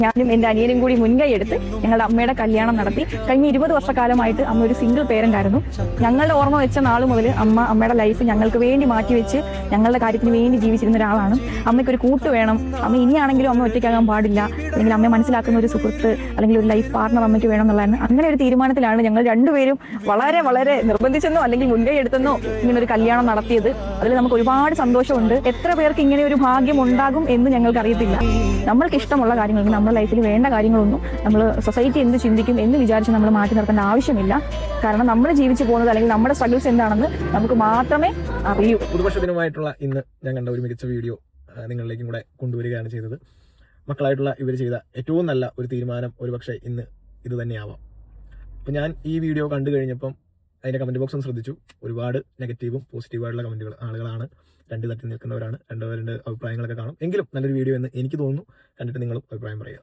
ഞാനും എൻ്റെ അനിയനും കൂടി മുൻകൈ എടുത്ത് ഞങ്ങളുടെ അമ്മയുടെ കല്യാണം നടത്തി. കഴിഞ്ഞ 20 വർഷക്കാലമായിട്ട് അമ്മ ഒരു സിംഗിൾ പേരന്റ് ആയിരുന്നു. ഞങ്ങളുടെ ഓർമ്മ വെച്ച നാൾ മുതൽ അമ്മയുടെ ലൈഫ് ഞങ്ങൾക്ക് വേണ്ടി മാറ്റിവെച്ച് ഞങ്ങളുടെ കാര്യത്തിന് വേണ്ടി ജീവിച്ചിരുന്ന ഒരാളാണ്. അമ്മയ്ക്കൊരു കൂട്ട് വേണം, അമ്മ ഇനിയാണെങ്കിലും അമ്മ ഒറ്റയ്ക്കാകാൻ പാടില്ല, അല്ലെങ്കിൽ അമ്മയെ മനസ്സിലാക്കുന്ന ഒരു സുഹൃത്ത് അല്ലെങ്കിൽ ഒരു ലൈഫ് പാർട്ണർ അമ്മയ്ക്ക് വേണം എന്നുള്ളതാണ്. അങ്ങനെ ഒരു തീരുമാനത്തിലാണ് ഞങ്ങൾ രണ്ടുപേരും വളരെ വളരെ നിർബന്ധിച്ചെന്നോ അല്ലെങ്കിൽ മുൻകൈ എടുത്തെന്നോ ഇങ്ങനെ ഒരു കല്യാണം നടത്തിയത്. അതിൽ നമുക്ക് ഒരുപാട് സന്തോഷമുണ്ട്. എത്ര പേർക്ക് ഇങ്ങനെ ഒരു ഭാഗ്യം ഉണ്ടാകും എന്ന് ഞങ്ങൾക്ക് അറിയത്തില്ല. നമ്മൾക്ക് ഇഷ്ടമുള്ള കാര്യങ്ങൾക്ക് നമ്മുടെ ലൈഫിൽ വേണ്ട കാര്യങ്ങളൊന്നും നമ്മൾ സൊസൈറ്റി എന്ത് ചിന്തിക്കും എന്ന് വിചാരിച്ച് നമ്മൾ മാറ്റി നിർത്തേണ്ട ആവശ്യമില്ല. കാരണം നമ്മൾ ജീവിച്ചു പോകുന്നത് അല്ലെങ്കിൽ നമ്മുടെ സ്ട്രഗിൾസ് എന്താണെന്ന് നമുക്ക് മാത്രമേ അറിയൂ. പുതുവർഷ ദിനമായിട്ടുള്ള ഇന്ന് ഞാൻ കണ്ട ഒരു മികച്ച വീഡിയോ നിങ്ങളിലേക്കും കൂടെ കൊണ്ടുവരികയാണ് ചെയ്തത്. മക്കളായിട്ടുള്ള ഇവർ ചെയ്ത ഏറ്റവും നല്ല ഒരു തീരുമാനം ഒരുപക്ഷെ ഇന്ന് ഇത് തന്നെയാവാം. അപ്പോൾ ഞാൻ ഈ വീഡിയോ കണ്ടു കഴിഞ്ഞപ്പം അതിൻ്റെ കമൻറ്റ് ബോക്സ് ഒന്ന് ശ്രദ്ധിച്ചു. ഒരുപാട് നെഗറ്റീവും പോസിറ്റീവായിട്ടുള്ള കമൻറ്റുകൾ. ആളുകളാണ് രണ്ട് തട്ടിൽ നിൽക്കുന്നവരാണ്, രണ്ടുപേരുടെ അഭിപ്രായങ്ങളൊക്കെ കാണും. എങ്കിലും നല്ലൊരു വീഡിയോ എന്ന് എനിക്ക് തോന്നുന്നു. കണ്ടിട്ട് നിങ്ങളും അഭിപ്രായം പറയുക.